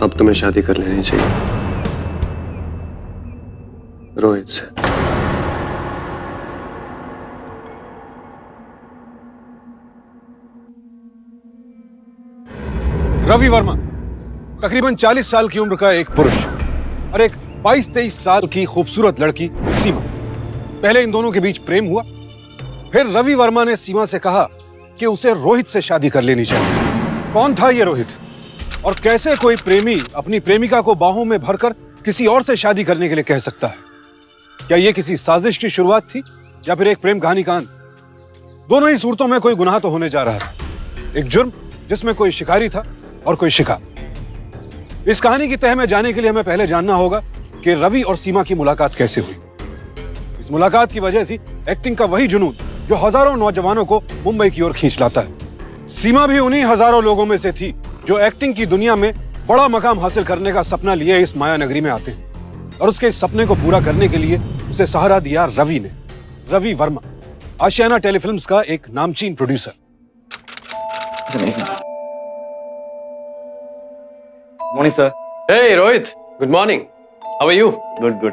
अब तुम्हें शादी कर लेनी चाहिए रोहित से। रवि वर्मा तकरीबन 40 साल की उम्र का एक पुरुष और एक 22-23 साल की खूबसूरत लड़की सीमा। पहले इन दोनों के बीच प्रेम हुआ, फिर रवि वर्मा ने सीमा से कहा कि उसे रोहित से शादी कर लेनी चाहिए। कौन था ये रोहित और कैसे कोई प्रेमी अपनी प्रेमिका को बाहों में भरकर किसी और से शादी करने के लिए कह सकता है? क्या यह किसी साजिश की शुरुआत थी या फिर एक प्रेम कहानी कांड? दोनों ही सूरतों में कोई गुनाह तो होने जा रहा है। एक जुर्म जिसमें कोई शिकारी था और कोई शिकार। इस कहानी की तह में जाने के लिए हमें पहले जानना होगा कि रवि और सीमा की मुलाकात कैसे हुई। इस मुलाकात की वजह थी एक्टिंग का वही जुनून जो हजारों नौजवानों को मुंबई की ओर खींच लाता है। सीमा भी उन्हीं हजारों लोगों में से थी जो एक्टिंग की दुनिया में बड़ा मकाम हासिल करने का सपना लिए इस माया नगरी में आते हैं और उसके इस सपने को पूरा करने के लिए उसे सहारा दिया रवि ने। रवि वर्मा, आशियाना टेलीफिल्म्स का एक नामचीन producer. Morning sir. Hey Rohit, good morning. How are you? Good good.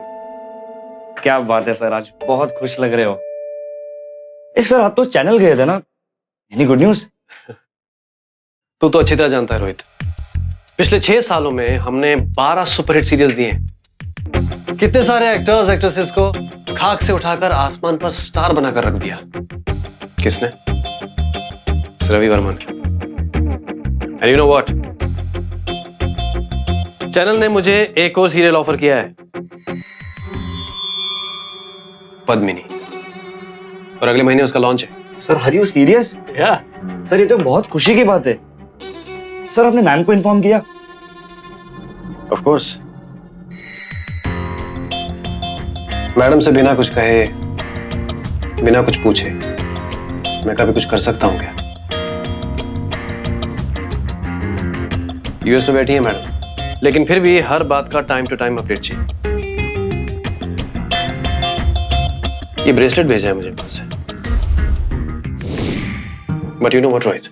क्या बात है सर, आज बहुत खुश लग रहे हो। सर आप तो चैनल गए थे ना, एनी गुड न्यूज? तू तो अच्छी तरह जानता है रोहित, पिछले 6 सालों में हमने 12 सुपरहिट सीरीज दिए। कितने सारे एक्टर्स एक्ट्रेसेस को खाक से उठाकर आसमान पर स्टार बनाकर रख दिया। किसने? रवि वर्मा ने। And you know what, channel ने मुझे एक और सीरियल ऑफर किया है, पद्मिनी, और अगले महीने उसका लॉन्च है। Sir are you serious? या सर ये तो बहुत खुशी की बात है। सर आपने मैम को इन्फॉर्म किया? Of course. मैडम से बिना कुछ कहे, बिना कुछ पूछे मैं कभी कुछ कर सकता हूं क्या? यूएस में बैठी है मैडम, लेकिन फिर भी हर बात का टाइम टू टाइम अपडेट चाहिए। ये ब्रेसलेट भेजा है मुझे पास से, but you know what Rohit,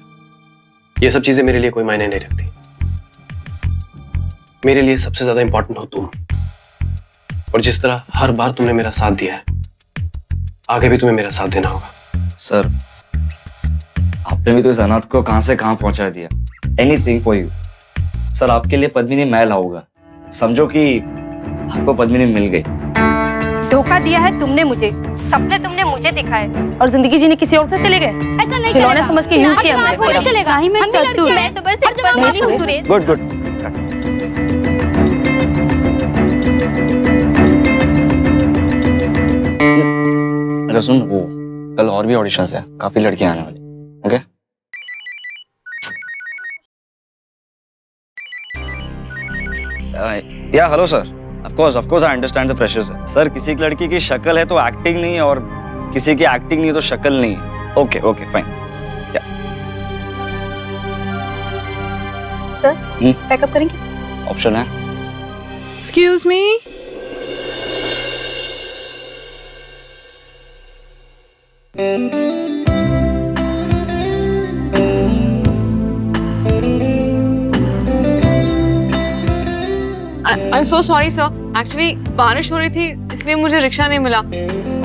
ये सब चीजें मेरे लिए कोई मायने नहीं रखती। मेरे लिए सबसे ज्यादा इंपॉर्टेंट हो तुम, और जिस तरह हर बार तुमने मेरा साथ दिया है, आगे भी तुम्हें मेरा साथ देना होगा। सर आपने भी तो इस अनाथ को कहां से कहां पहुंचा दिया। Anything for you. सर आपके लिए पद्मिनी मैं लाऊंगा। समझो कि आपको पद्मिनी मिल गई। धोखा दिया है तुमने मुझे, सपने तुमने मुझे दिखाए और जिंदगी जीने किसी और से चले गए। ऐसा नहीं चलेगा। समझ के यूज किया हमने। नहीं चलेगा। मैं चतुर, मैं तो बस एक पद्मिनी हूं सुरेश। Good good. अच्छा सुन, वो कल और भी ऑडिशंस है, काफी लड़कियां आने वाली। ओके या hello sir. Of course I understand the pressures. Sir किसी की लड़की की शक्ल है तो एक्टिंग नहीं, और किसी की एक्टिंग नहीं है तो शक्ल नहीं है। Okay okay fine. Sir pack up करेंगे? ऑप्शन है। Excuse me. I am so sorry sir, actually बारिश हो रही थी इसलिए मुझे रिक्शा नहीं मिला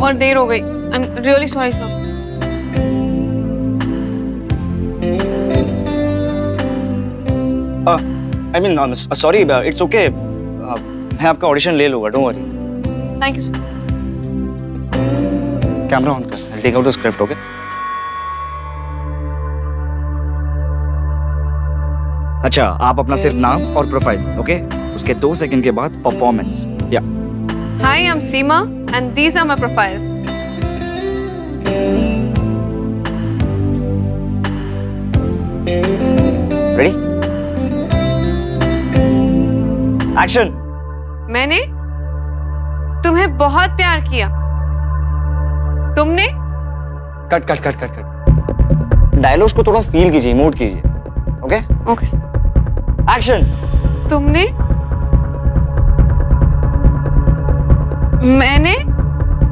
और देर हो गई। I am really sorry sir. I mean sorry, it's okay. मैं आपका ऑडिशन ले लूंगा, don't worry. Thank you sir. Camera on कर, I take out the script. Okay अच्छा, आप अपना सिर्फ नाम और प्रोफाइल, ओके उसके 2 सेकंड के बाद परफॉर्मेंस। या hi, I am Seema and these are my profiles. Ready action. मैंने तुम्हें बहुत प्यार किया, तुमने? Cut cut cut cut cut. Dialogues को थोड़ा फील कीजिए, मूड कीजिए। Okay okay. एक्शन। तुमने? मैंने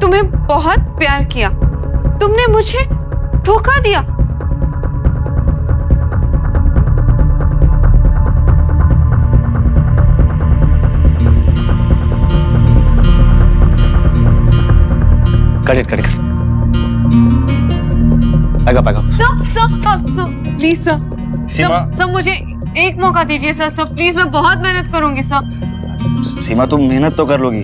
तुम्हें बहुत प्यार किया, तुमने मुझे धोखा दिया। Cut it pack up sir please sir Seema sir मुझे एक मौका दीजिए सर प्लीज, मैं बहुत मेहनत करूंगी सर। सीमा तुम मेहनत तो कर लोगी,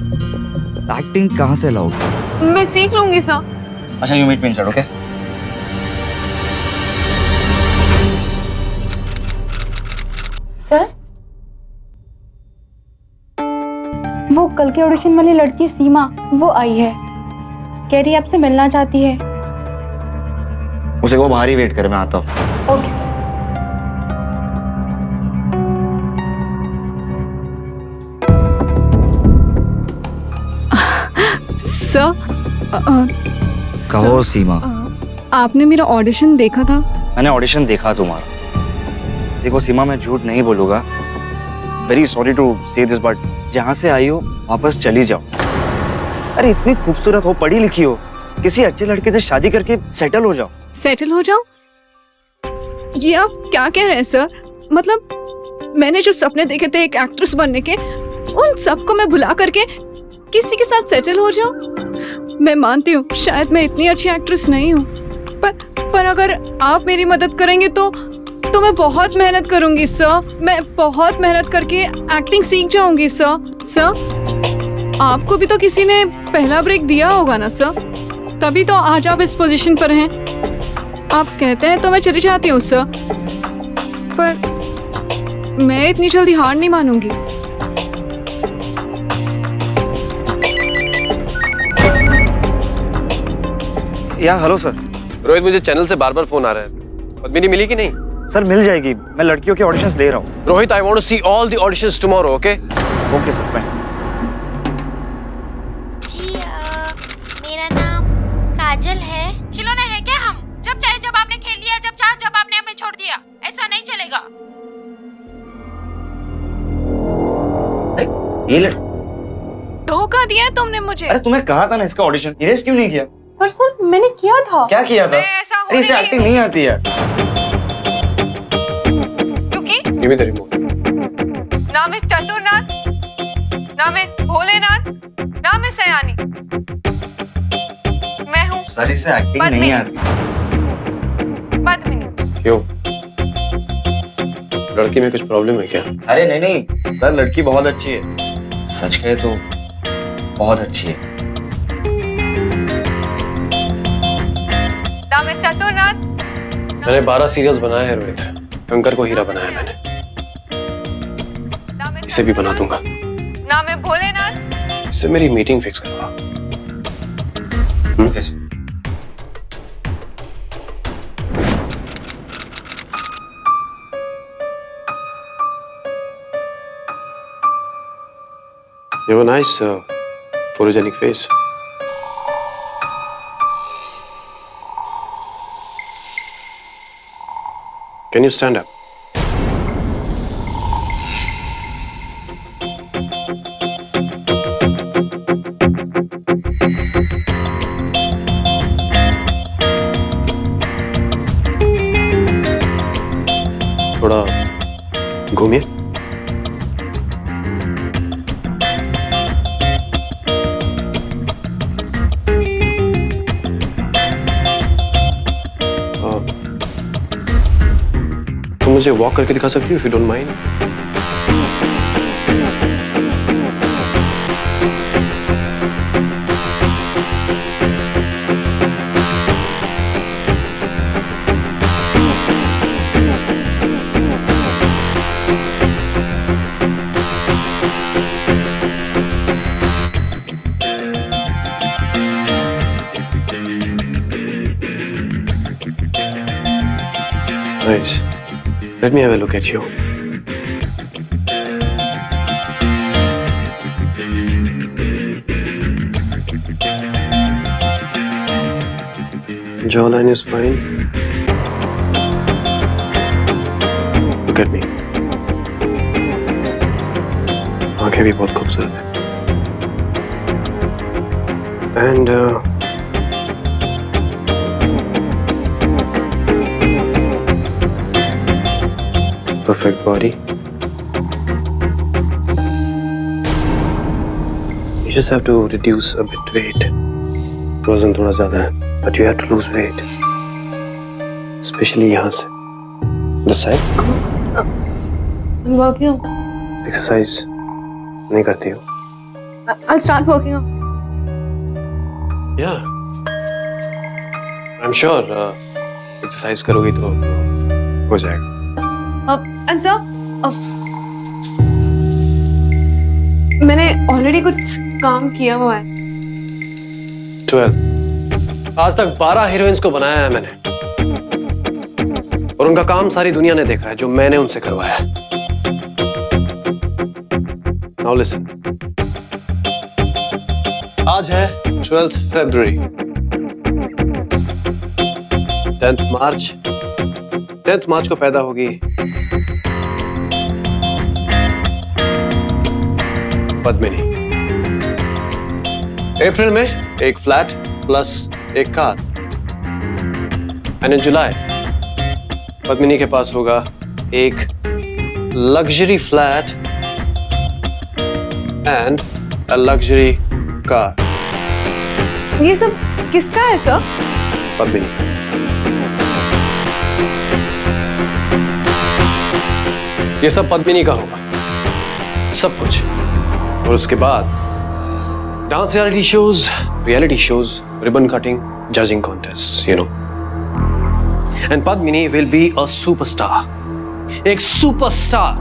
एक्टिंग कहाँ से लाओगी? मैं सीख लूंगी सर। अच्छा you meet me inside, okay? Sir, वो कल के ऑडिशन वाली लड़की सीमा वो आई है, कह रही आपसे मिलना चाहती है। उसे वो बाहर ही वेट कर, मैं आता हूँ। Okay sir. सर कहो सीमा। आपने मेरा ऑडिशन देखा था? मैंने ऑडिशन देखा तुम्हारा। देखो सीमा, मैं झूठ नहीं बोलूंगा, वेरी सॉरी टू से दिस, बट जहाँ से आई हो वापस चली जाओ। अरे इतनी खूबसूरत हो, पढ़ी लिखी हो, किसी अच्छे लड़के से शादी करके सेटल हो जाओ। सेटल हो जाओ? ये आप क्या कह रहे हैं सर? मतलब मैंने जो सपने देखे थे एक एक्ट्रेस बनने के, उन सबको मैं भुला करके किसी के साथ सेटल हो जाऊं? मैं मानती हूँ शायद मैं इतनी अच्छी एक्ट्रेस नहीं हूँ, पर अगर आप मेरी मदद करेंगे तो मैं बहुत मेहनत करूंगी सर। मैं बहुत मेहनत करके एक्टिंग सीख जाऊंगी सर। सर, आपको भी तो किसी ने पहला ब्रेक दिया होगा ना सर, तभी तो आज आप इस पोजीशन पर हैं। आप कहते हैं तो मैं चली जाती हूँ सर, पर मैं इतनी जल्दी हार नहीं मानूंगी। या हेलो सर। रोहित, मुझे चैनल से बार बार फोन आ रहा है, पद्मिनी मिली कि नहीं? सर मिल जाएगी, मैं लड़कियों के ऑडिशंस ले रहा हूँ। Rohit, I want to see all the auditions tomorrow, okay? Okay sir, fine. जी मेरा नाम काजल है। खिलौना है क्या हम? जब चाहे जब आपने खेल लिया, जब चाहे जब आपने हमें छोड़ दिया, ऐसा नहीं चलेगा। ये लड़ धोखा दिया है तुमने मुझे। अरे तुम्हें कहा था ना इसका ऑडिशन इरेज क्यों नहीं किया? पर सर मैंने किया था। क्या किया था? ऐसा अरे इसे एक्टिंग नहीं आती है। क्योंकि गिव मी द रिमोट। नाम है चतुरनाथ, नाम है भोलेनाथ, नाम है सयानी। मैं हूँ सर इसे एक्टिंग नहीं आती। पद्मिनी। क्यों? लड़की में कुछ प्रॉब्लम है क्या? अरे नहीं सर, लड़की बहुत अच्छी है, सच कहे तो बहुत अच्छी है। नाम है चतुरनाथ। मैंने 12 सीरियल्स बनाए हैं रोहित, कंकर को हीरा बनाया मैंने, नाम है इसे भी बना दूंगा। नाम है भोलेनाथ। इससे मेरी मीटिंग फिक्स करवा। Okay sir. You have a nice photogenic face. Can you stand up? थोड़ा घूमिए। तुम मुझे वॉक करके दिखा सकती हो if you don't mind? Nice. Let me have a look at you. Jawline is fine. Look at me. आंखें भी बहुत खूबसूरत हैं. And perfect body. You just have to reduce a bit weight. वजन थोड़ा ज्यादा है, but you have to lose weight, especially यहाँ से. This side. I'm working on. Exercise नहीं करती हो? I'll start working on. Yeah. I'm sure exercise करोगी तो हो जाएगा. And sir, मैंने ऑलरेडी कुछ काम किया हुआ है. 12. आज तक 12 हीरोइंस को बनाया है मैंने, और उनका काम सारी दुनिया ने देखा है जो मैंने उनसे करवाया है. Now listen. आज है 12th February. 10th मार्च को पैदा होगी पद्मिनी. अप्रैल में एक फ्लैट प्लस एक कार. एंड इन जुलाई पद्मिनी के पास होगा एक luxury flat and a luxury car. ये सब किसका है सर? पद्मिनी. ये सब पद्मिनी का होगा, सब कुछ. और उसके बाद dance reality shows, ribbon cutting, judging contest, you know. And Padmini will be a superstar, एक सुपरस्टार.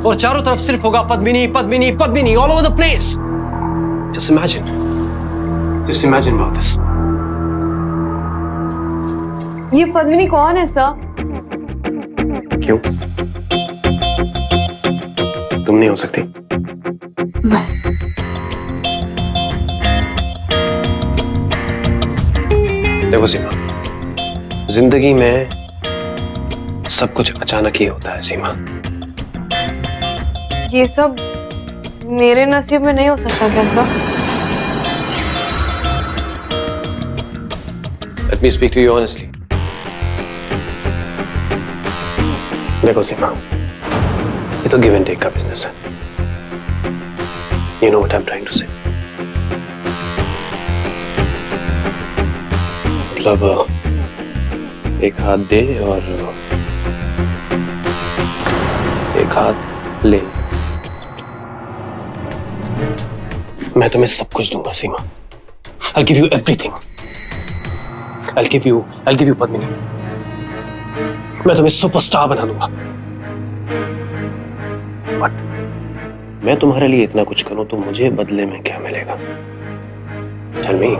और चारों तरफ सिर्फ होगा Padmini Padmini Padmini, all over the place. Just imagine about this. ये पद्मिनी कौन है सर? क्यों? तुम नहीं हो सकती? देखो सीमा, जिंदगी में सब कुछ अचानक ही होता है सीमा. ये सब मेरे नसीब में नहीं हो सकता क्या sir? Let me speak to you honestly. देखो सीमा, ये तो गिव एंड टेक का बिजनेस है. You know what I'm trying to say. मतलब एक हाथ दे और एक हाथ ले. मैं तुम्हें सब कुछ दूंगा सीमा. I'll give you everything. I'll give you Padmini. मैं तुम्हें सुपरस्टार बना दूंगा. बट मैं तुम्हारे लिए इतना कुछ करूं तो मुझे बदले में क्या मिलेगा? Tell me.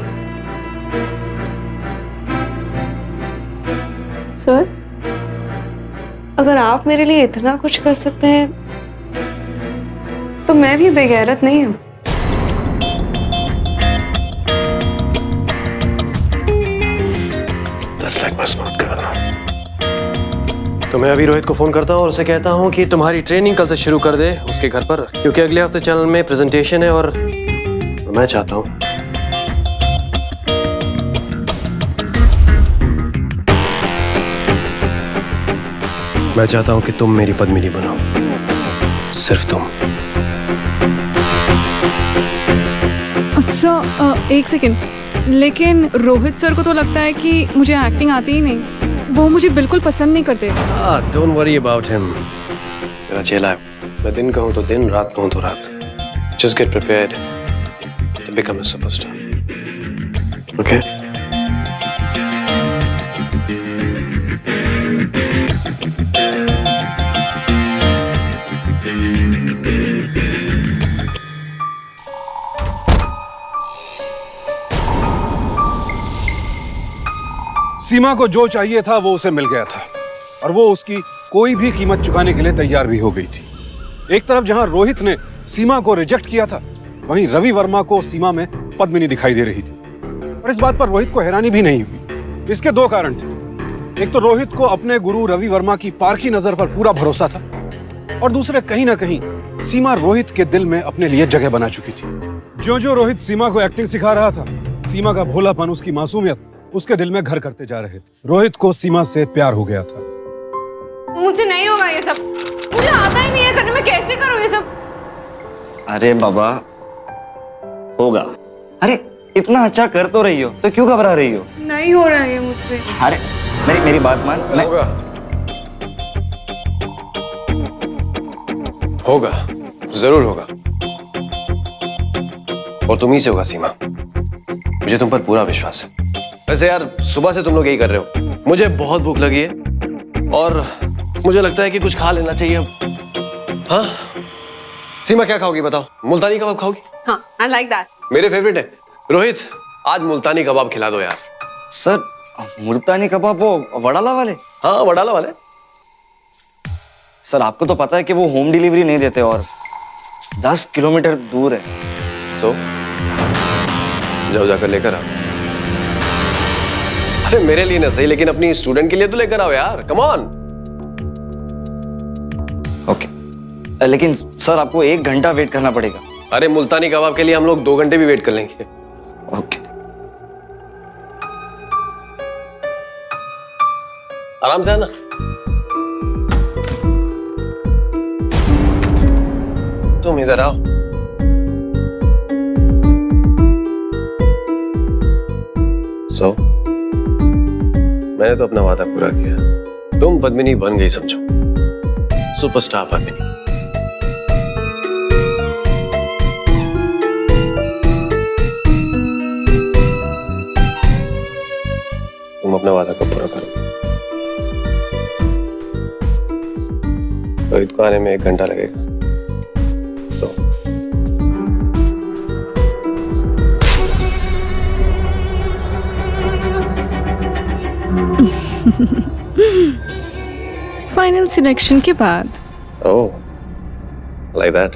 सर, अगर आप मेरे लिए इतना कुछ कर सकते हैं तो मैं भी बेगैरत नहीं हूं. That's like my smart girl. तो मैं अभी रोहित को फोन करता हूँ और उसे कहता हूँ कि तुम्हारी ट्रेनिंग कल से शुरू कर दे उसके घर पर, क्योंकि अगले हफ्ते चैनल में प्रेजेंटेशन है. और मैं चाहता हूँ कि तुम मेरी पद्मिनी बनो. सिर्फ तुम. अच्छा, एक सेकेंड. लेकिन रोहित सर को तो लगता है कि मुझे एक्टिंग आती ही नहीं. वो मुझे बिल्कुल पसंद नहीं करते. Don't worry about him. मेरा चेला है. मैं दिन कहूँ तो दिन, रात कहूँ तो रात. Just get prepared to become a superstar. Okay? Seema को जो चाहिए था वो उसे मिल गया था, और वो उसकी कोई भी कीमत चुकाने के लिए तैयार भी हो गई थी. एक तरफ जहां रोहित ने सीमा को रिजेक्ट किया था, वहीं रवि वर्मा को सीमा में पद्मिनी दिखाई दे रही थी. और इस बात पर रोहित को हैरानी भी नहीं हुई. इसके दो कारण थे. एक तो रोहित को अपने गुरु रवि वर्मा की पारखी नजर पर पूरा भरोसा था, और दूसरे कहीं ना कहीं सीमा रोहित के दिल में अपने लिए जगह बना चुकी थी. जो रोहित सीमा को एक्टिंग सिखा रहा था, सीमा का भोलापन, उसकी मासूमियत उसके दिल में घर करते जा रहे थे. रोहित को सीमा से प्यार हो गया था. मुझे नहीं होगा ये सब. मुझे आता ही नहीं है करने में. कैसे करूं ये सब? अरे बाबा, होगा. अरे इतना अच्छा कर तो रही हो तो क्यों घबरा रही हो? नहीं हो रहा है मुझसे। अरे मेरी बात मान। होगा होगा, जरूर होगा, और तुम ही से होगा सीमा। मुझे तुम पर पूरा विश्वास है। वैसे यार सुबह से तुम लोग यही कर रहे हो। मुझे बहुत भूख लगी है और मुझे लगता है कि कुछ खा लेना चाहिए अब। हाँ सीमा, क्या खाओगी बताओ? मुल्तानी कबाब खाओगी? हाँ, I like that. मेरे फेवरेट है। रोहित, आज मुल्तानी कबाब खिला दो यार। सर मुल्तानी कबाब वो वडाला वाले? हाँ वडाला वाले। सर आपको तो पता है कि वो होम डिलीवरी नहीं देते और 10 किलोमीटर दूर है। सो जाओ, जाकर लेकर आओ। अरे मेरे लिए ना सही, लेकिन अपनी स्टूडेंट के लिए तो लेकर आओ यार, कम ऑन। ओके, लेकिन सर आपको 1 घंटा वेट करना पड़ेगा। अरे मुल्तानी कबाब के लिए हम लोग 2 घंटे भी वेट कर लेंगे। ओके, आराम से आना। तुम इधर आओ। सो मैंने तो अपना वादा पूरा किया। तुम पद्मिनी बन गई समझो, सुपरस्टार पद्मिनी। तुम अपना वादा कब पूरा करो? रोहित को आने में 1 घंटा लगेगा। सो फाइनल सिलेक्शन के बाद। ओह, like that.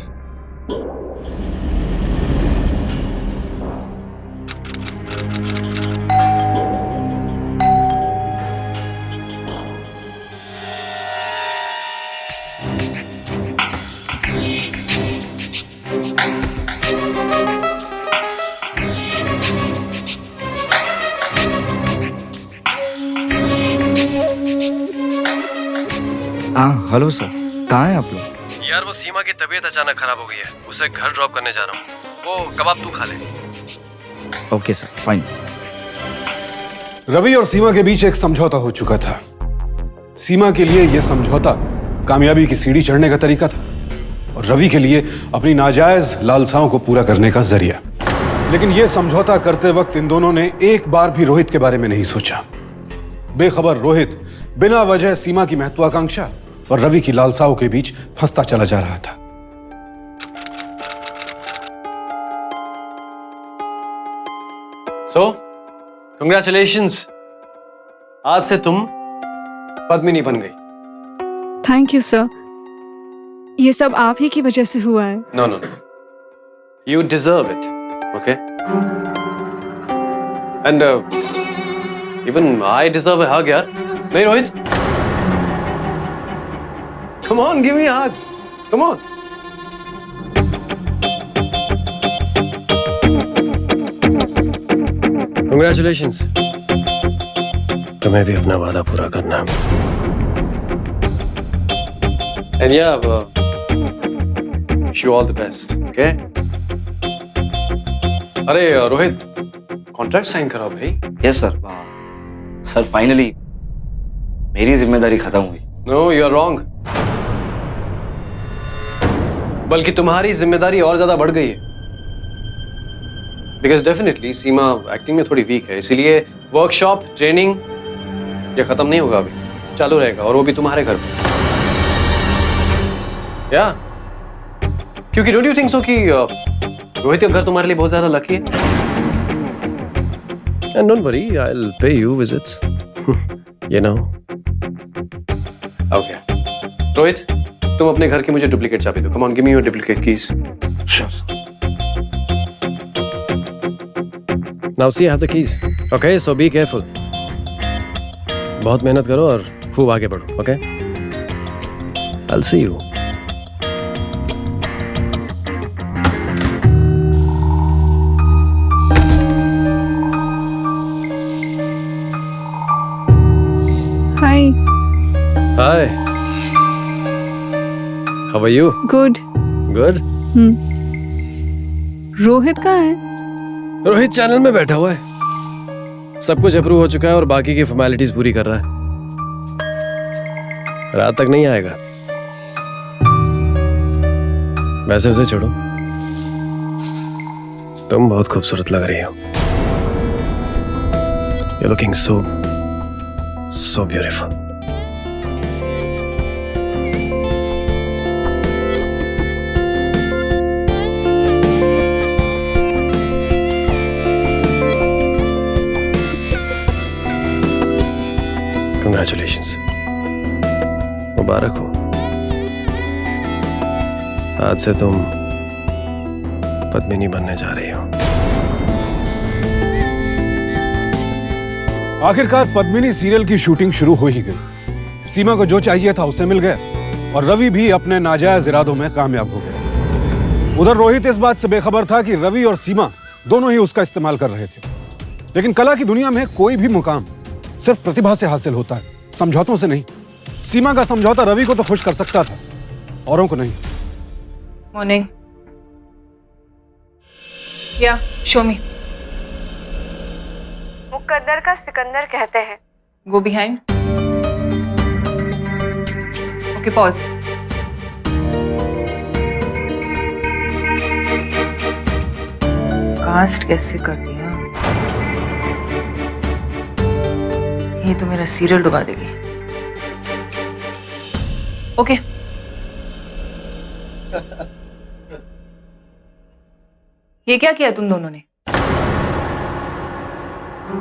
हाँ हेलो सर, कहाँ हैं आप लोग? यार वो सीमा की तबीयत अचानक खराब हो गई है, उसे घर ड्रॉप करने जा रहा हूँ। वो कबाब तू खा ले। Okay sir, fine. रवि और सीमा के बीच एक समझौता हो चुका था। सीमा के लिए यह समझौता कामयाबी की सीढ़ी चढ़ने का तरीका था और रवि के लिए अपनी नाजायज लालसाओं को पूरा करने का जरिया। लेकिन यह समझौता करते वक्त इन दोनों ने एक बार भी रोहित के बारे में नहीं सोचा। बेखबर रोहित बिना वजह सीमा की महत्वाकांक्षा और रवि की लालसाओं के बीच फंसता चला जा रहा था। सो कंग्रेचुलेशंस, आज से तुम पद्मिनी बन गई। थैंक यू सर, ये सब आप ही की वजह से हुआ है। No no no, you deserve it, okay? And even I deserve a hug यार। नहीं Rohit, come on, give me a hug. Come on. Congratulations. तुम्हें भी अपना वादा पूरा करना। And yeah, wish you all the best. Okay? अरे रोहित, कॉन्ट्रैक्ट साइन कराओ भाई। Yes sir. सर फाइनली मेरी जिम्मेदारी खत्म हुई। No, you are wrong. बल्कि तुम्हारी जिम्मेदारी और ज्यादा बढ़ गई है। बिकॉज डेफिनेटली सीमा एक्टिंग में थोड़ी वीक है, इसीलिए वर्कशॉप ट्रेनिंग ये खत्म नहीं होगा, अभी चालू रहेगा, और वो भी तुम्हारे घर पे। या क्योंकि डोंट यू थिंक सो कि रोहित का घर तुम्हारे लिए बहुत ज्यादा लकी है? And don't worry, I will pay you visits, you know. Okay Rohit, तुम अपने घर की मुझे डुप्लीकेट चाबी दो। Come on, give me your duplicate keys. Now see, I have the keys. Okay, so be careful. बहुत मेहनत करो और खूब आगे बढ़ो, okay? I will see you. Hi. Hi, how are you? Good. Good. Rohit कहाँ है? रोहित चैनल में बैठा हुआ है, सब कुछ अप्रूव हो चुका है और बाकी की फॉर्मेलिटीज पूरी कर रहा है। रात तक नहीं आएगा। वैसे उसे छोड़ो, तुम बहुत खूबसूरत लग रही हो। You're looking so beautiful. Congratulations. मुबारक हो। आज से तुम पद्मिनी बनने जा रही हो। आखिरकार पद्मिनी सीरियल की शूटिंग शुरू हो ही गई। सीमा को जो चाहिए था उसे मिल गया और रवि भी अपने नाजायज इरादों में कामयाब हो गया। उधर रोहित इस बात से बेखबर था कि रवि और सीमा दोनों ही उसका इस्तेमाल कर रहे थे। लेकिन कला की दुनिया में कोई भी मुकाम सिर्फ प्रतिभा से हासिल होता है, समझौतों से नहीं। सीमा का समझौता रवि को तो खुश कर सकता था, औरों को नहीं। मॉर्निंग। या शो मी। मुकद्दर का सिकंदर कहते हैं। Go behind. Okay pause. Cast कैसे कर दिया, ये तो मेरा सीरियल डुबा देगी। ओके ये क्या किया तुम दोनों ने?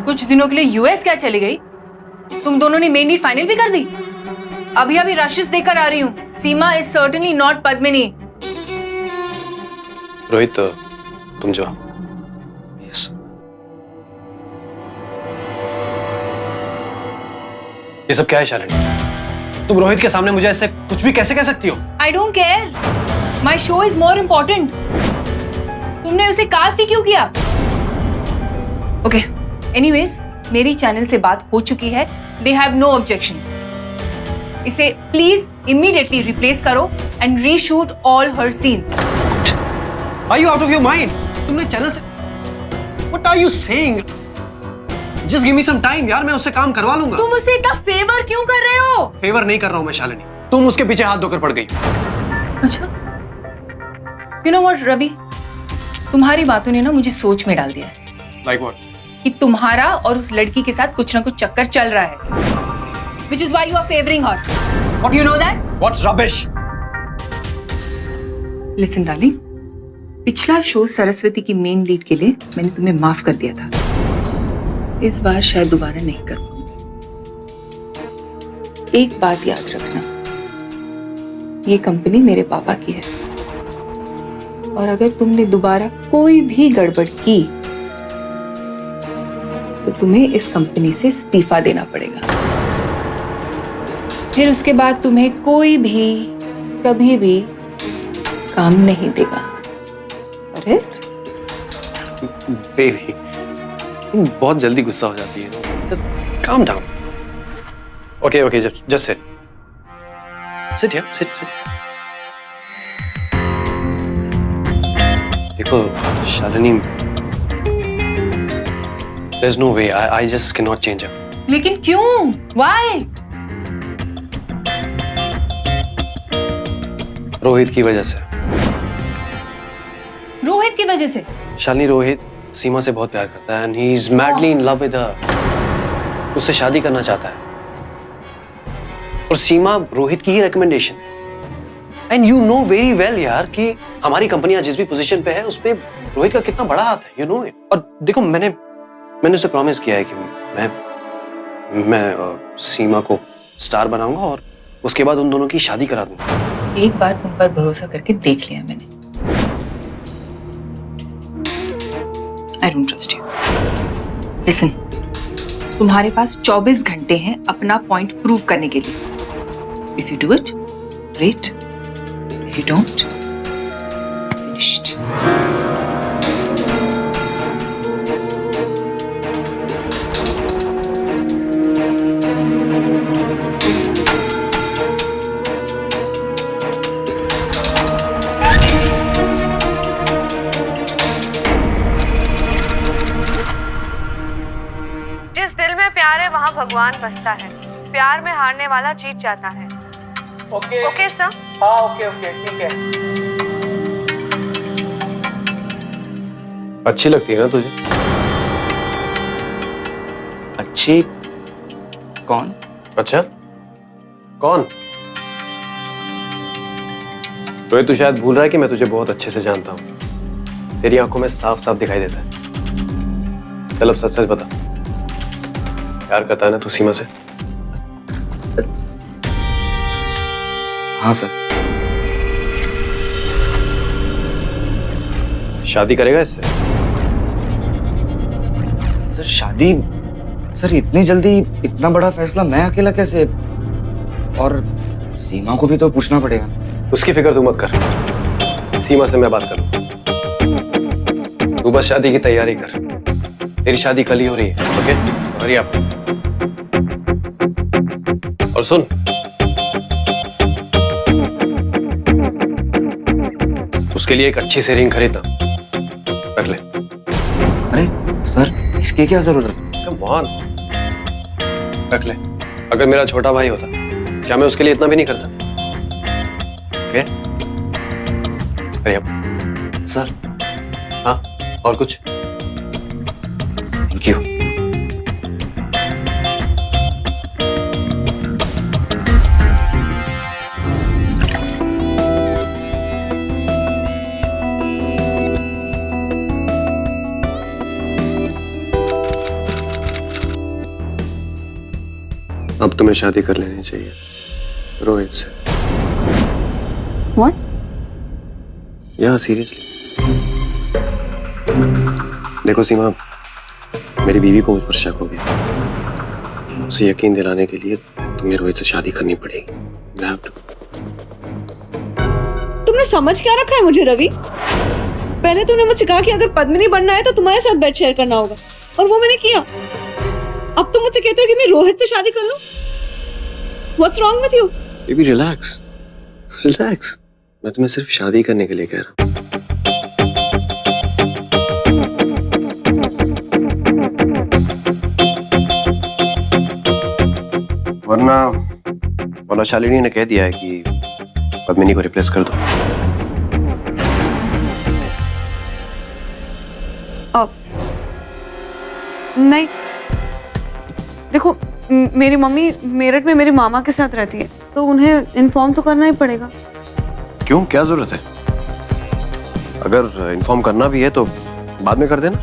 कुछ दिनों के लिए यूएस क्या चली गई? तुम दोनों ने मेन लीड फाइनल भी कर दी। अभी रशिस देकर आ रही हूँ। Seema is certainly not Padmini. Rohit तुम जाओ। यस। ये सब क्या है शालिनी? तुम रोहित के सामने मुझे ऐसे कुछ भी कैसे कह सकती हो? I don't care, my show is more important. तुमने उसे कास्ट ही क्यों किया? ओके एनीवेज, मेरी चैनल से बात हो चुकी है। They have no objections. इसे प्लीज इमीडिएटली रिप्लेस करो and reshoot all her scenes. Are you out of your mind? तुमने चैनल से What are you saying? Just give me some time यार, मैं उससे काम करवा लूंगा। तुम उसे इतना फेवर क्यों कर रहे हो? फेवर नहीं कर रहा हूं मैं शालिनी, तुम उसके पीछे हाथ धोकर पड़ गई। अच्छा, यू नो व्हाट रवि, तुम्हारी बातों ने ना मुझे सोच में डाल दिया है। Like what? कि तुम्हारा और उस लड़की के साथ कुछ ना कुछ चक्कर चल रहा है। Which is why you are favoring her. What do you know that? What's rubbish? Listen, darling. पिछला शो सरस्वती की मेन लीड के लिए मैंने तुम्हें माफ कर दिया था। इस बार शायद दोबारा नहीं कर पाऊंगी। एक बात याद रखना, ये कंपनी मेरे पापा की है और अगर तुमने दोबारा कोई भी गड़बड़ की तो तुम्हें इस कंपनी से इस्तीफा देना पड़ेगा। फिर उसके बाद तुम्हें कोई भी कभी भी काम नहीं देगा। बेबी, तुम बहुत जल्दी गुस्सा हो जाती है। Just calm down. Okay, okay, just sit. Sit here, sit. देखो Shalini, there's no way. I just cannot change her. लेकिन क्यों? Why? रोहित की वजह से। रोहित की वजह से? शालिनी, रोहित सीमा से बहुत प्यार करता है and he's madly in love with her. उससे शादी करना चाहता है और सीमा रोहित की ही recommendation. And you know very well यार कि हमारी कंपनी जिस भी पोजीशन पे है उस पे रोहित का कितना बड़ा हाथ है। You know it. और देखो मैंने उसे प्रॉमिस किया है कि मैं सीमा को स्टार बनाऊंगा और उसके बाद उन दोनों की शादी करा दूंगा। एक बार तुम पर भरोसा करके देख लिया मैंने। I don't trust you. Listen, तुम्हारे पास 24 घंटे हैं अपना पॉइंट प्रूव करने के लिए। If you do it, great. If you don't, finished. भगवान बसता है, प्यार में हारने वाला जीत जाता है। Okay okay sir? हाँ ओके ओके ठीक है। अच्छी लगती है ना तुझे? अच्छी? कौन? अच्छा, कौन? रोहित, तू शायद भूल रहा है कि मैं तुझे बहुत अच्छे से जानता हूं। तेरी आंखों में साफ साफ दिखाई देता है। चल अब सच सच बता, प्यार करता है ना तू सीमा से? हाँ सर। शादी करेगा इससे? सर शादी? सर इतनी जल्दी इतना बड़ा फैसला मैं अकेला कैसे? और सीमा को भी तो पूछना पड़ेगा। उसकी फिक्र तू मत कर, सीमा से मैं बात करूं। तू बस शादी की तैयारी कर, तेरी शादी कल ही हो रही है। ओके, हरी आप। और सुन, उसके लिए एक अच्छी सी रिंग खरीदना, रख ले। अरे सर, इसकी क्या जरूरत? कम ऑन, रख ले। अगर मेरा छोटा भाई होता, क्या मैं उसके लिए इतना भी नहीं करता? ओके, अरे अब सर। हाँ, और कुछ? Thank you. अब तुम्हें शादी कर लेनी चाहिए रोहित से। What? या सीरियसली। देखो सीमा, मेरी बीवी को मुझ पर शक हो गया। उसे यकीन दिलाने के लिए तुम्हें रोहित से शादी करनी पड़ेगी। You have to. तुमने समझ क्या रखा है मुझे रवि? पहले तुमने मुझसे कहा कि अगर पद्मिनी बनना है तो तुम्हारे साथ बेड शेयर करना होगा, और वो मैंने किया। अब तुम मुझसे कहते हो कि मैं रोहित से शादी कर लूं? What's wrong with you? Baby relax, relax. मैं तुम्हें सिर्फ शादी करने के लिए कह रहा हूँ। वरना शालिनी ने कह दिया है कि पद्मिनी को रिप्लेस कर दो। अब नहीं, देखो मेरी मम्मी मेरठ में मेरे मामा के साथ रहती है, तो उन्हें इन्फॉर्म तो करना ही पड़ेगा। क्यों, क्या जरूरत है? अगर इन्फॉर्म करना भी है तो बाद में कर देना।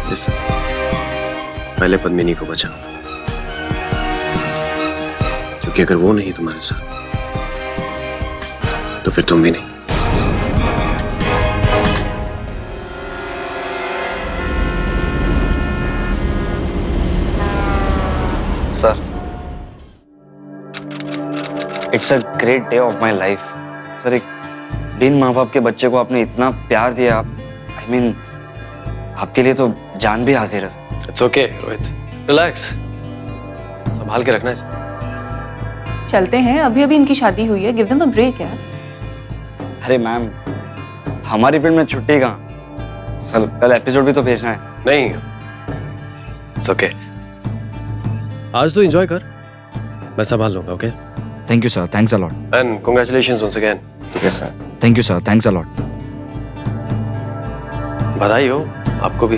Listen, पहले पद्मिनी को बचाओ, क्योंकि अगर वो नहीं तुम्हारे साथ तो फिर तुम भी नहीं। Sir, it's a great day of my life. Sir, एक बिन माँ बाप के बच्चे को आपने इतना प्यार दिया। आई मीन, आपके लिए तो जान भी हाजिर है sir. It's okay Rohit, relax, संभाल के रखना इसे। चलते हैं, अभी अभी इनकी शादी हुई है, गिव देम अ ब्रेक यार। अरे मैम, हमारी फील्ड में छुट्टी कहाँ? सर, कल एपिसोड भी तो भेजना है। नहीं, इट्स ओके, आज तो एंजॉय कर, मैं संभाल लूंगा। Okay, thank you sir, thanks a lot. And congratulations once again. Yes sir, thank you sir, thanks a lot. बधाई हो आपको भी।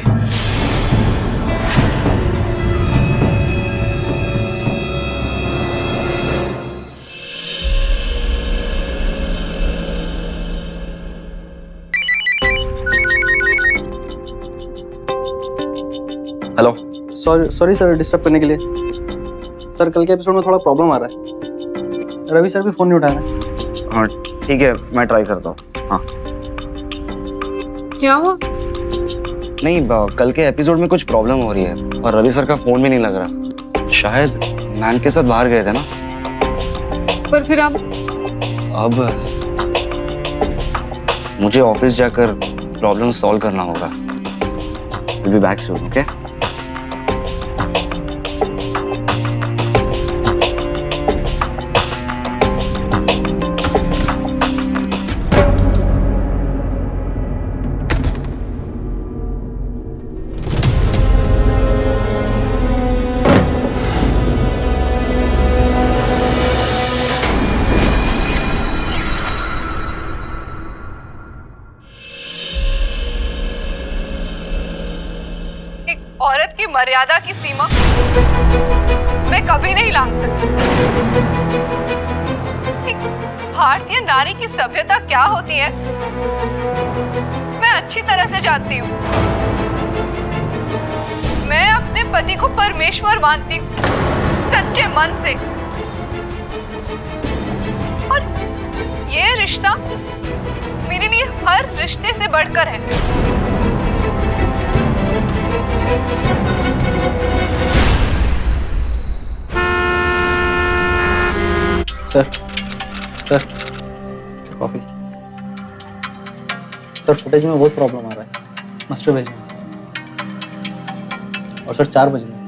हेलो। सॉरी सर डिस्टर्ब करने के लिए। सर कल के एपिसोड में थोड़ा प्रॉब्लम आ रहा है, रवि सर भी फोन नहीं उठा रहे हैं। हाँ ठीक है, मैं ट्राई करता हूँ। हाँ क्या हुआ? नहीं, कल के एपिसोड में कुछ प्रॉब्लम हो रही है और रवि सर का फोन भी नहीं लग रहा। शायद मैम के साथ बाहर गए थे ना। पर फिर अब मुझे ऑफिस जाकर प्रॉब्लम सॉल्व करना होगा। We'll be back soon, okay? मर्यादा की सीमा मैं कभी नहीं लांघ सकती। एक भारतीय नारी की सभ्यता क्या होती है मैं अच्छी तरह से जानती हूँ। मैं अपने पति को परमेश्वर मानती हूँ, सच्चे मन से। और ये रिश्ता मेरे लिए हर रिश्ते से बढ़कर है। Sir sir coffee. Sir footage में बहुत प्रॉब्लम आ रहा है, मास्टर भेजिए। और सर 4 बज गए।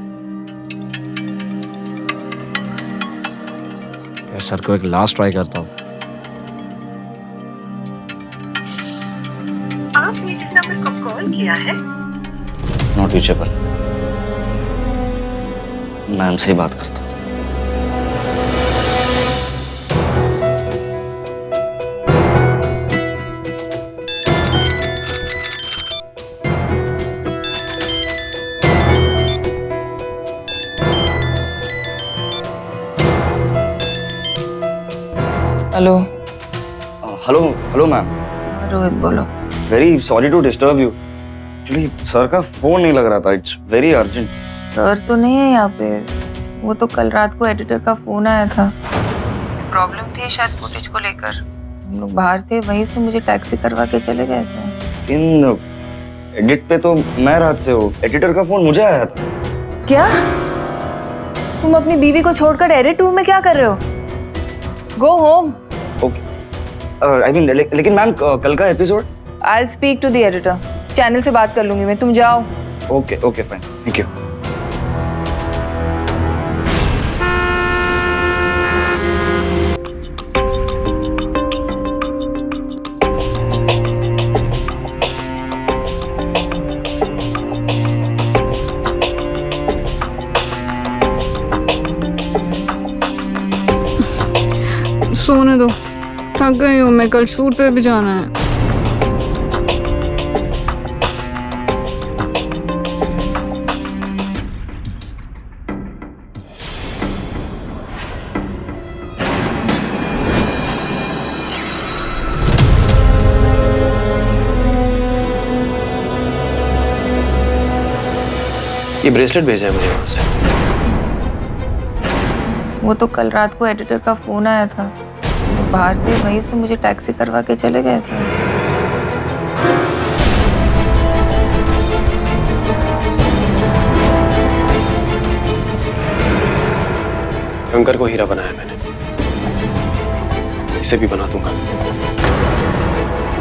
सर को एक लास्ट ट्राई करता हूँ। आपने जिस नंबर को कॉल किया है नॉट रीचेबल। मैम से बात करता हूँ। Hello. Hello hello ma'am. Rohit बोलो। Very sorry to disturb you. Actually sir का फोन नहीं लग रहा था, इट्स वेरी अर्जेंट। सर तो नहीं है यहाँ पे, वो तो कल रात को एडिटर का फोन आया था। प्रॉब्लम थी शायद फुटेज को लेकर, हम लोग बाहर थे, वहीं से मुझे टैक्सी करवा के चले गए थे। इन एडिट पे तो मैं रात से हूँ, एडिटर का फोन मुझे आया था। क्या तुम अपनी बीवी को छोड़कर एडिट रूम में क्या कर रहे हो? Go home. Okay I mean लेकिन मैम कल का episode. I speak to the editor, channel से बात कर लूंगी मैं, तुम जाओ। Okay okay fine, thank you. सोने दो, थक गई हूँ मैं, कल शूट पे भी जाना है। ये ब्रेसलेट भेजा है मुझे वहां से। वो तो कल रात को एडिटर का फोन आया था, वो बाहर थे, वहीं से मुझे टैक्सी करवा के चले गए थे। कंकर को हीरा बनाया मैंने, इसे भी बना दूंगा।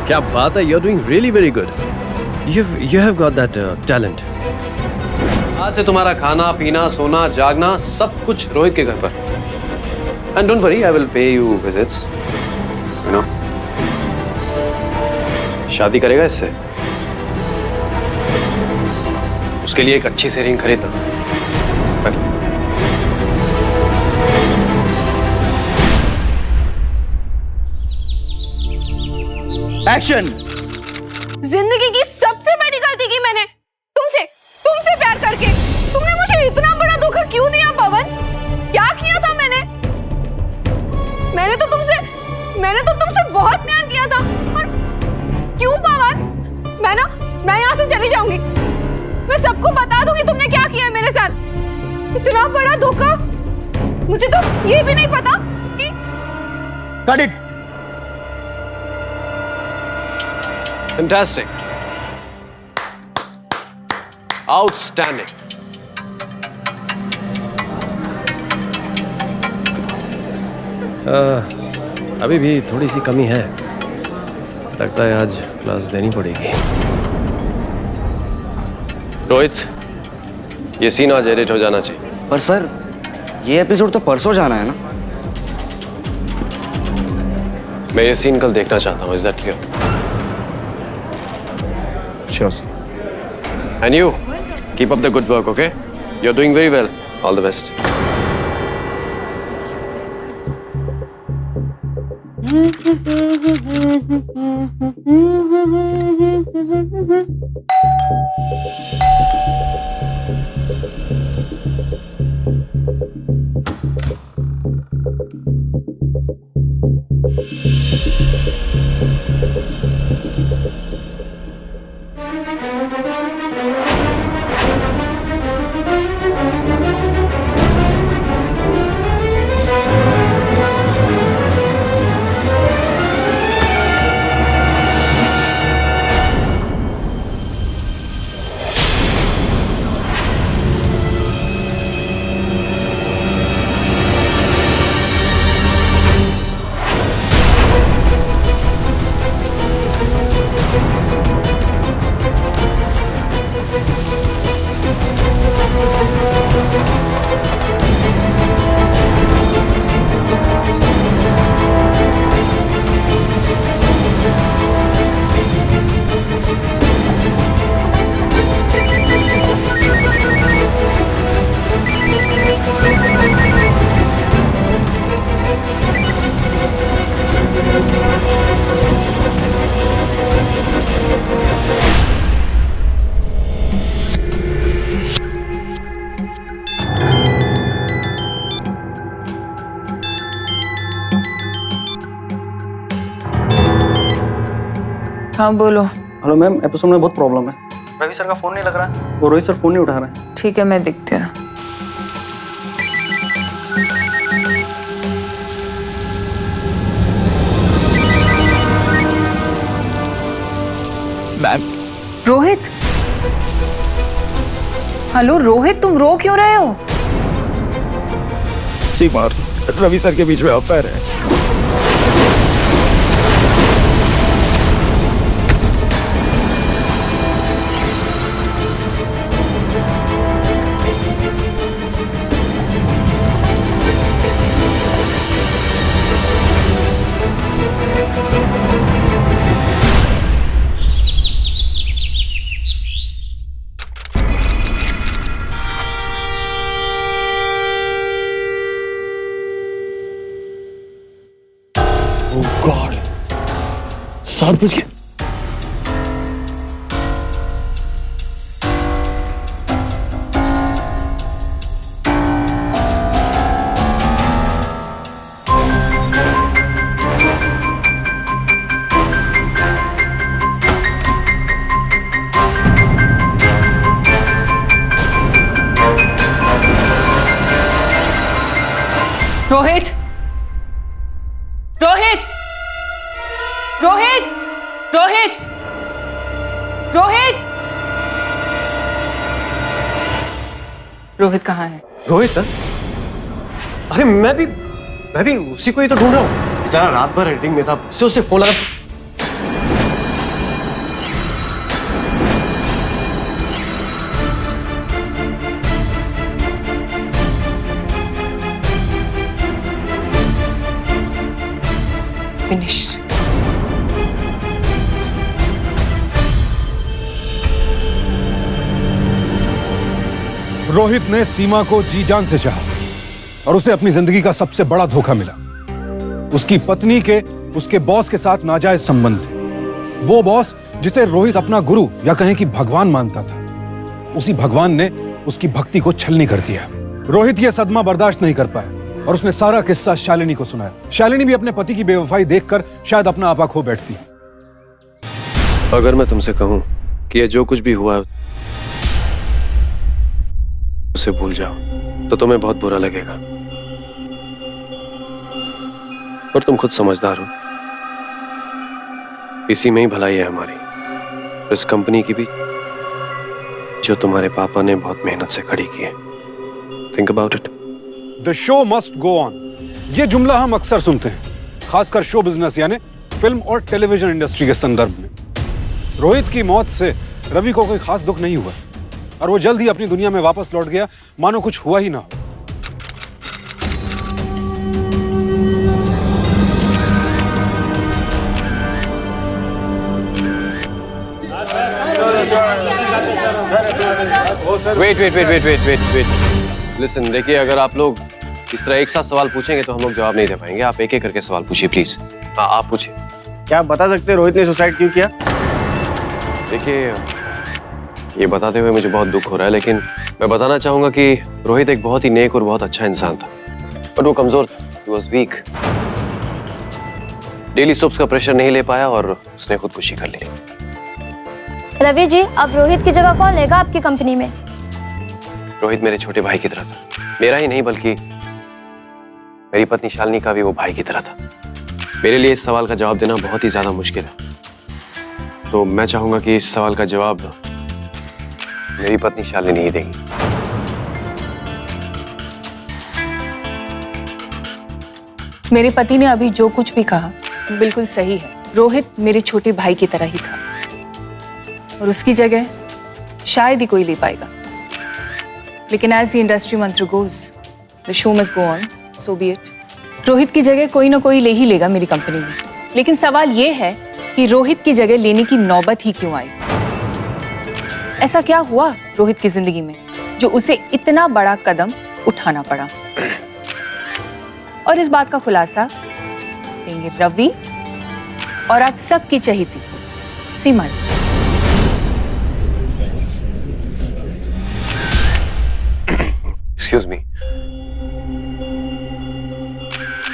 क्या बात है, you are doing really very good. You have got that talent. आज से तुम्हारा खाना पीना सोना जागना सब कुछ रोहित के घर पर। And don't worry, I will pay you visits, you no. शादी करेगा इससे? उसके लिए एक अच्छी सी रिंग खरीदना। एक्शन। जिंदगी की सबसे बड़ी गलती की मैंने, तुमसे प्यार करके। तुमने मुझे इतना बड़ा धोखा क्यों दिया पवन? क्या किया था मैंने? मैंने तो तुमसे बहुत प्यार किया था। और क्यों पवन? मैं यहाँ से चली जाऊंगी। मैं सबको बता दूंगी तुमने क्या किया है मेरे साथ। इतना बड़ा धोखा, मुझे तो ये भी नहीं पता कि। Cut it. Fantastic. Outstanding. अभी भी थोड़ी सी कमी है, लगता है आज क्लास देनी पड़ेगी। रोहित, ये सीन आज एडिट हो जाना चाहिए। पर सर ये एपिसोड तो परसों जाना है ना। मैं ये सीन कल देखना चाहता हूँ। Is that clear? Sure sir. And you, keep up the good work, okay? You're doing very well. All the best. हाँ बोलो। हेलो मैम, एपिसोड में बहुत प्रॉब्लम है। रवि सर का फोन नहीं लग रहा है, वो रोहित सर फोन नहीं उठा रहे हैं। ठीक है, मैं देखती हूँ। मैम। रोहित, हेलो रोहित, तुम रो क्यों रहे हो? सीमा और रवि सर के बीच में अफेयर है। गॉड, 7 बज गए। रोहित, रोहित, रोहित, रोहित, रोहित, रोहित कहाँ है? रोहित? अरे मैं भी उसी को ही तो ढूंढ रहा हूँ। बेचारा रात भर एडिटिंग में था, उससे फोन लगा। फिनिश्ड। रोहित ने सीमा को जी जान से चाहा और उसे अपनी जिंदगी का सबसे बड़ा धोखा मिला। उसकी पत्नी के उसके बॉस के साथ नाजायज संबंध थे। वो बॉस जिसे रोहित अपना गुरु या कहें कि भगवान मानता था, उसी भगवान ने उसकी भक्ति को छलनी कर दिया। रोहित यह सदमा बर्दाश्त नहीं कर पाया और उसने सारा किस्सा शालिनी को सुनाया। शालिनी भी अपने पति की बेवफाई देखकर शायद अपना आपा खो बैठती। अगर मैं तुमसे कहूं कि ये जो कुछ भी हुआ उसे भूल जाओ तो तुम्हें बहुत बुरा लगेगा, पर तुम खुद समझदार हो। इसी में ही भलाई है हमारी, इस कंपनी की भी, जो तुम्हारे पापा ने बहुत मेहनत से खड़ी की है। Think about it. The show must go on, ये जुमला हम अक्सर सुनते हैं, खासकर शो बिजनेस यानी फिल्म और टेलीविजन इंडस्ट्री के संदर्भ में। रोहित की मौत से रवि को कोई खास दुख नहीं हुआ और वो जल्द ही अपनी दुनिया में वापस लौट गया, मानो कुछ हुआ ही ना हो। वेट। लिसन, देखिए, अगर आप लोग इस तरह एक साथ सवाल पूछेंगे तो हम लोग जवाब नहीं दे पाएंगे। आप एक एक करके सवाल पूछिए प्लीज। हाँ, आप पूछिए। क्या आप बता सकते हैं रोहित ने सुसाइड क्यों किया? देखिए, ये बताते हुए मुझे बहुत दुख हो रहा है, लेकिन मैं बताना चाहूंगा कि रोहित एक बहुत ही नेक और बहुत अच्छा इंसान था, बट वो कमजोर था। He was weak। Daily soaps का प्रेशर नहीं ले पाया और उसने खुदकुशी कर ली। रवि जी, अब रोहित की जगह कौन लेगा आपकी कंपनी में? रोहित मेरे छोटे भाई की तरह था, मेरा ही नहीं बल्कि मेरी पत्नी शालिनी का भी वो भाई की तरह था। मेरे लिए इस सवाल का जवाब देना बहुत ही ज्यादा मुश्किल है, तो मैं चाहूंगा कि इस सवाल का जवाब मेरी पत्नी शालिनी ही देगी। मेरे पति ने अभी जो कुछ भी कहा बिल्कुल सही है। रोहित मेरे छोटे भाई की तरह ही था और उसकी जगह शायद ही कोई ले पाएगा। लेकिन एज द इंडस्ट्री मंत्र goes, the show must go on, so B it. Rohit की जगह कोई ना कोई ले ही लेगा मेरी कंपनी में। लेकिन सवाल ये है कि रोहित की जगह लेने की नौबत ही क्यों आई? ऐसा क्या हुआ रोहित की जिंदगी में जो उसे इतना बड़ा कदम उठाना पड़ा? और इस बात का खुलासा देंगे रवि और आप सबकी चहेती सीमा जी। एक्सक्यूज मी,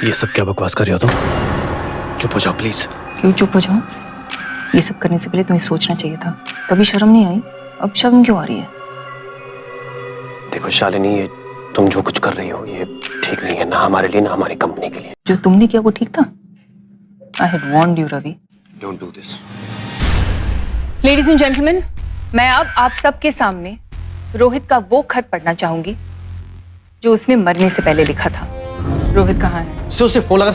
ये सब क्या बकवास कर रहे हो तुम? चुप हो जाओ प्लीज। क्यों चुप हो जाऊं? ये सब करने से पहले तुम्हें सोचना चाहिए था। कभी शर्म नहीं आई, अब शर्म क्यों आ रही है? देखो शालिनी, ये तुम जो कुछ कर रही हो ये ठीक नहीं है, ना हमारे लिए ना हमारी कंपनी के लिए। जो तुमने किया वो ठीक था? I had warned you Ravi. Don't do this. Ladies and gentlemen, मैं अब आप सबके सामने रोहित का वो खत पढ़ना चाहूंगी जो उसने मरने से पहले लिखा था। रोहित कहाँ है? उसे फोन लगा।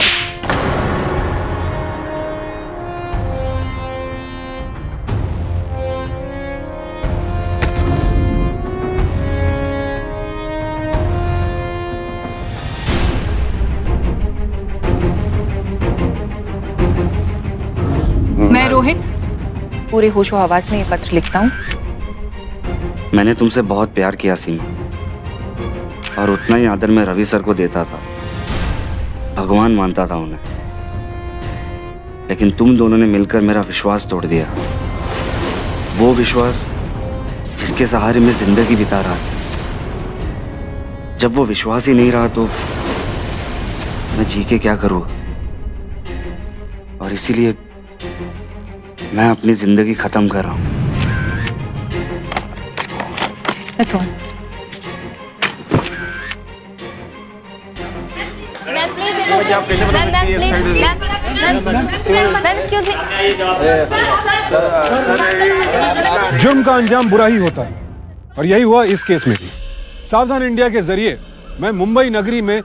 मैं रोहित पूरे होशो हवास में ये पत्र लिखता हूँ। मैंने तुमसे बहुत प्यार किया सीमा, और उतना ही आदर मैं रवि सर को देता था, भगवान मानता था उन्हें। लेकिन तुम दोनों ने मिलकर मेरा विश्वास तोड़ दिया, वो विश्वास जिसके सहारे मैं जिंदगी बिता रहा था। जब वो विश्वास ही नहीं रहा तो मैं जी के क्या करूँ? और इसीलिए मैं अपनी जिंदगी खत्म कर रहा हूँ। That's all. जुर्म का अंजाम बुरा ही होता है, और यही हुआ इस केस में भी। सावधान इंडिया के जरिए मैं मुंबई नगरी में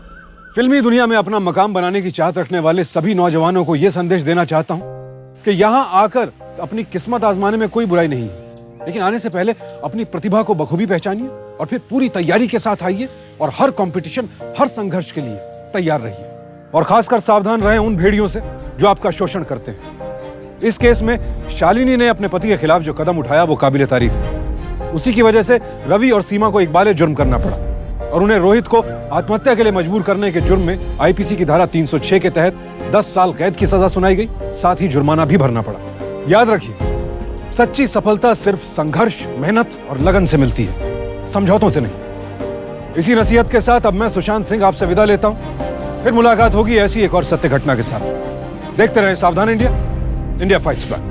फिल्मी दुनिया में अपना मकाम बनाने की चाहत रखने वाले सभी नौजवानों को यह संदेश देना चाहता हूं कि यहां आकर अपनी किस्मत आजमाने में कोई बुराई नहीं है, लेकिन आने से पहले अपनी प्रतिभा को बखूबी पहचानिए और फिर पूरी तैयारी के साथ आइए और हर कंपटीशन, हर संघर्ष के लिए तैयार रहिए। और खासकर सावधान रहें उन भेड़ियों से जो आपका शोषण करते हैं। इस केस में शालिनी ने अपने पति के खिलाफ जो कदम उठाया वो काबिले तारीफ है। उसी की वजह से रवि और सीमा को इकबाले जुर्म करना पड़ा और उन्हें रोहित को आत्महत्या के लिए मजबूर करने के जुर्म में आईपीसी की धारा 306 के तहत 10 साल कैद की सजा सुनाई गई, साथ ही जुर्माना भी भरना पड़ा। याद रखिए, सच्ची सफलता सिर्फ संघर्ष, मेहनत और लगन से मिलती है, समझौतों से नहीं। इसी नसीहत के साथ अब मैं सुशांत सिंह आपसे विदा लेता हूं। फिर मुलाकात होगी ऐसी एक और सत्य घटना के साथ। देखते रहें सावधान इंडिया, इंडिया फाइट्स बैक।